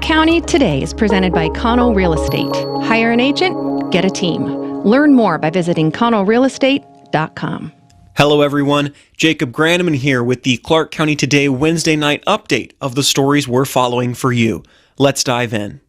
Clark County Today is presented by Connell Real Estate. Hire an agent, get a team. Learn more by visiting connellrealestate.com. Hello everyone, Jacob Grandeman here with the Clark County Today Wednesday night update of the stories we're following for you. Let's dive in.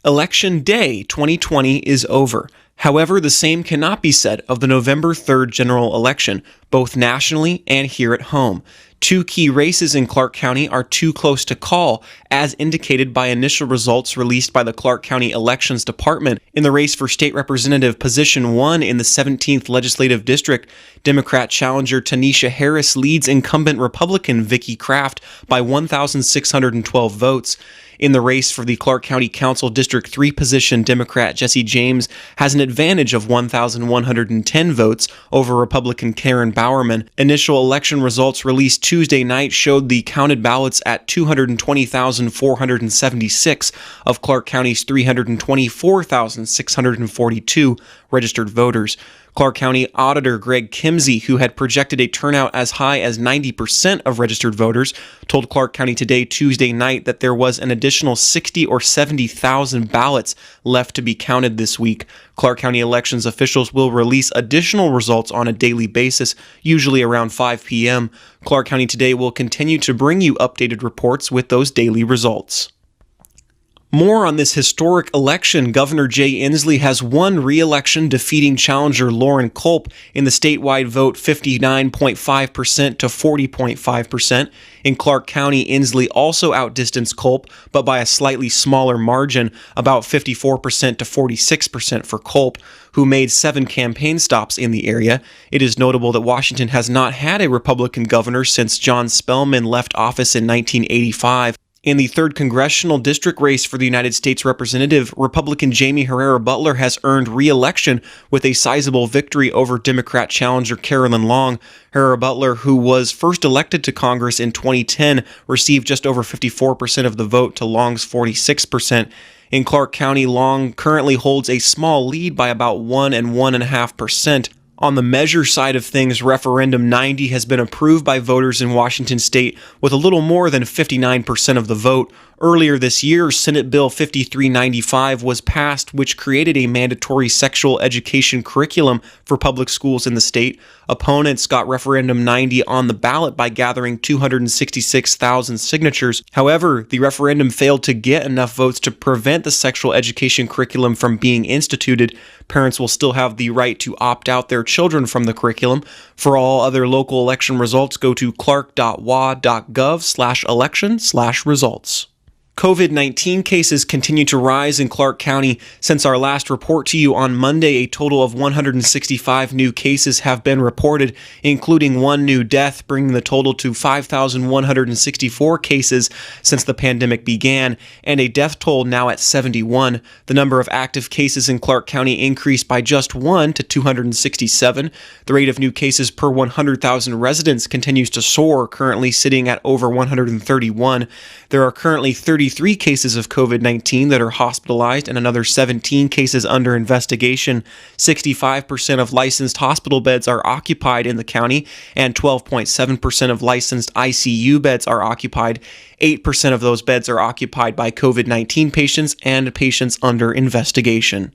Election Day 2020 is over. However, the same cannot be said of the November 3rd general election, both nationally and here at home. Two key races in Clark County are too close to call, as indicated by initial results released by the Clark County Elections Department. In the race for state representative position 1 in the 17th Legislative District, Democrat challenger Tanisha Harris leads incumbent Republican Vicki Kraft by 1,612 votes. In the race for the Clark County Council District 3 position, Democrat Jesse James has an advantage of 1,110 votes over Republican Karen Bowerman. Initial election results released Tuesday night showed the counted ballots at 220,476 of Clark County's 324,642 registered voters. Clark County Auditor Greg Kimsey, who had projected a turnout as high as 90% of registered voters, told Clark County Today Tuesday night that there was an additional 60 or 70,000 ballots left to be counted this week. Clark County elections officials will release additional results on a daily basis, usually around 5 p.m. Clark County Today will continue to bring you updated reports with those daily results. More on this historic election. Governor Jay Inslee has won re-election, defeating challenger Lauren Culp in the statewide vote 59.5% to 40.5%. In Clark County, Inslee also outdistanced Culp, but by a slightly smaller margin, about 54% to 46% for Culp, who made 7 campaign stops in the area. It is notable that Washington has not had a Republican governor since John Spellman left office in 1985. In the 3rd Congressional District race for the United States Representative, Republican Jamie Herrera Butler has earned re-election with a sizable victory over Democrat challenger Carolyn Long. Herrera Butler, who was first elected to Congress in 2010, received just over 54% of the vote to Long's 46%. In Clark County, Long currently holds a small lead by about 1 and 1.5%. On the measure side of things, Referendum 90 has been approved by voters in Washington state with a little more than 59% of the vote. Earlier this year, Senate Bill 5395 was passed, which created a mandatory sexual education curriculum for public schools in the state. Opponents got Referendum 90 on the ballot by gathering 266,000 signatures. However, the referendum failed to get enough votes to prevent the sexual education curriculum from being instituted. Parents will still have the right to opt out their children from the curriculum. For all other local election results, go to clark.wa.gov/election/results. COVID-19 cases continue to rise in Clark County. Since our last report to you on Monday, a total of 165 new cases have been reported, including 1 new death, bringing the total to 5,164 cases since the pandemic began, and a death toll now at 71. The number of active cases in Clark County increased by just 1 to 267. The rate of new cases per 100,000 residents continues to soar, currently sitting at over 131. There are currently 33 cases of COVID-19 that are hospitalized and another 17 cases under investigation. 65% of licensed hospital beds are occupied in the county, and 12.7% of licensed ICU beds are occupied. 8% of those beds are occupied by COVID-19 patients and patients under investigation.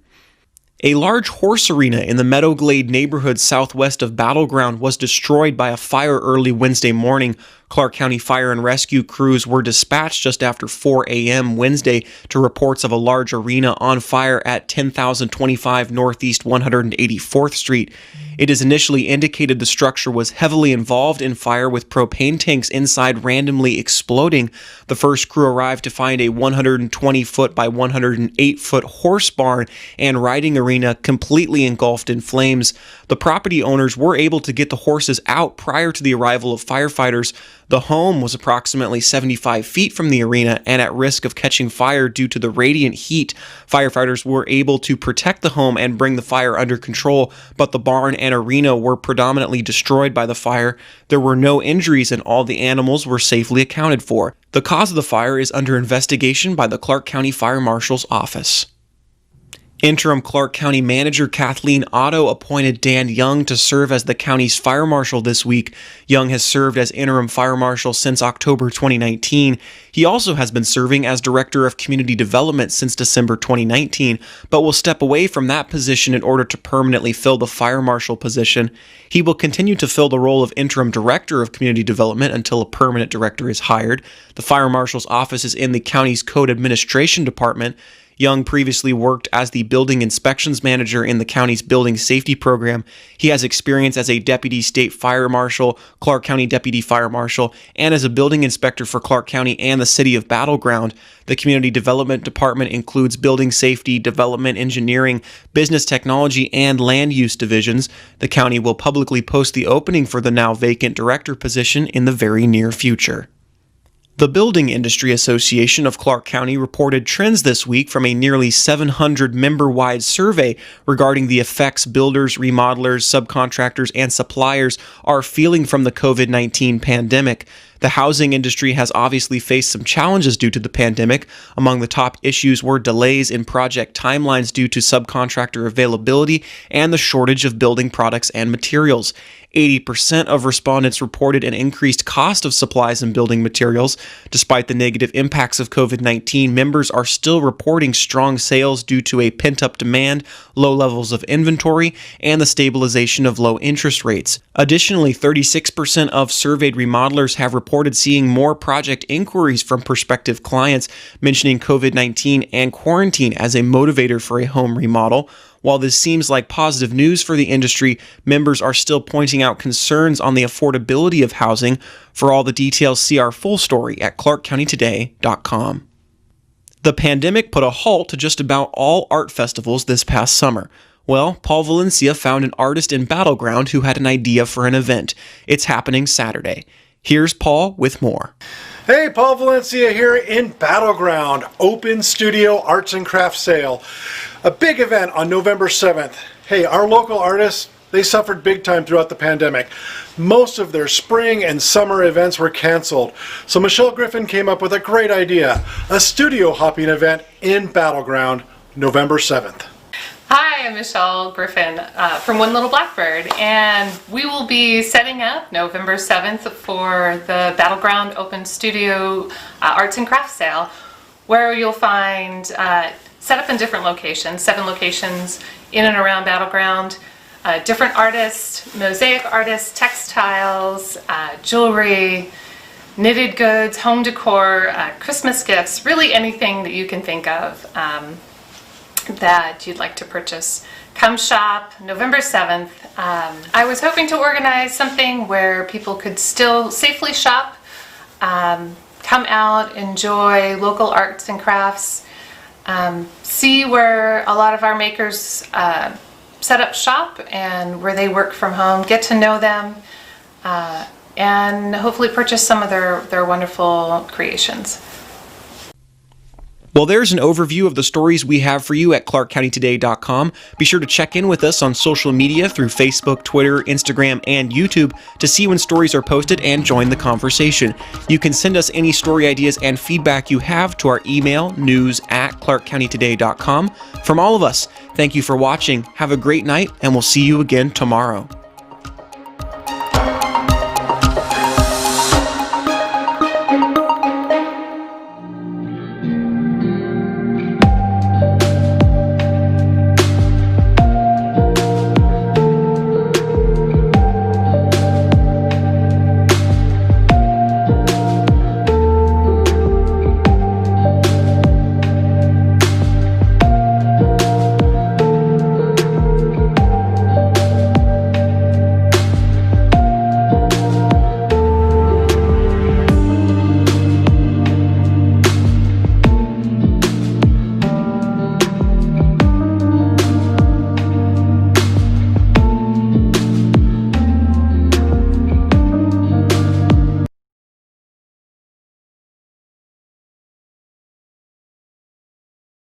A large horse arena in the Meadowglade neighborhood southwest of Battleground was destroyed by a fire early Wednesday morning. Clark County Fire and Rescue crews were dispatched just after 4 a.m. Wednesday to reports of a large arena on fire at 10,025 Northeast 184th Street. It is initially indicated the structure was heavily involved in fire, with propane tanks inside randomly exploding. The first crew arrived to find a 120-foot by 108-foot horse barn and riding arena completely engulfed in flames. The property owners were able to get the horses out prior to the arrival of firefighters. The home was approximately 75 feet from the arena and at risk of catching fire due to the radiant heat. Firefighters were able to protect the home and bring the fire under control, but the barn and arena were predominantly destroyed by the fire. There were no injuries and all the animals were safely accounted for. The cause of the fire is under investigation by the Clark County Fire Marshal's office. Interim Clark County Manager Kathleen Otto appointed Dan Young to serve as the county's fire marshal this week. Young has served as interim fire marshal since October 2019. He also has been serving as Director of Community Development since December 2019, but will step away from that position in order to permanently fill the fire marshal position. He will continue to fill the role of Interim Director of Community Development until a permanent director is hired. The fire marshal's office is in the county's Code Administration Department. Young previously worked as the building inspections manager in the county's building safety program. He has experience as a deputy state fire marshal, Clark County deputy fire marshal, and as a building inspector for Clark County and the city of Battle Ground. The community development department includes building safety, development engineering, business technology, and land use divisions. The county will publicly post the opening for the now vacant director position in the very near future. The Building Industry Association of Clark County reported trends this week from a nearly 700 member-wide survey regarding the effects builders, remodelers, subcontractors, and suppliers are feeling from the COVID-19 pandemic. The housing industry has obviously faced some challenges due to the pandemic. Among the top issues were delays in project timelines due to subcontractor availability and the shortage of building products and materials. 80% of respondents reported an increased cost of supplies and building materials. Despite the negative impacts of COVID-19, members are still reporting strong sales due to a pent-up demand, low levels of inventory, and the stabilization of low interest rates. Additionally, 36% of surveyed remodelers have reported seeing more project inquiries from prospective clients, mentioning COVID-19 and quarantine as a motivator for a home remodel. While this seems like positive news for the industry, members are still pointing out concerns on the affordability of housing. For all the details, see our full story at clarkcountytoday.com. The pandemic put a halt to just about all art festivals this past summer. Well, Paul Valencia found an artist in Battle Ground who had an idea for an event. It's happening Saturday. Here's Paul with more. Hey, Paul Valencia here in Battle Ground, Open Studio Arts and Crafts Sale. A big event on November 7th. Hey, our local artists, they suffered big time throughout the pandemic. Most of their spring and summer events were canceled. So Michelle Griffin came up with a great idea, a studio hopping event in Battle Ground, November 7th. Hi, I'm Michelle Griffin from One Little Blackbird, and we will be setting up November 7th for the Battleground Open Studio Arts and Crafts Sale, where you'll find set up in different locations, 7 locations in and around Battleground, different artists, mosaic artists, textiles, jewelry, knitted goods, home decor, Christmas gifts, really anything that you can think of that you'd like to purchase. Come shop November 7th. I was hoping to organize something where people could still safely shop, come out, enjoy local arts and crafts, see where a lot of our makers set up shop and where they work from home, get to know them, and hopefully purchase some of their wonderful creations. Well, there's an overview of the stories we have for you at clarkcountytoday.com. Be sure to check in with us on social media through Facebook, Twitter, Instagram, and YouTube to see when stories are posted and join the conversation. You can send us any story ideas and feedback you have to our email, news@clarkcountytoday.com. From all of us, thank you for watching, have a great night, and we'll see you again tomorrow.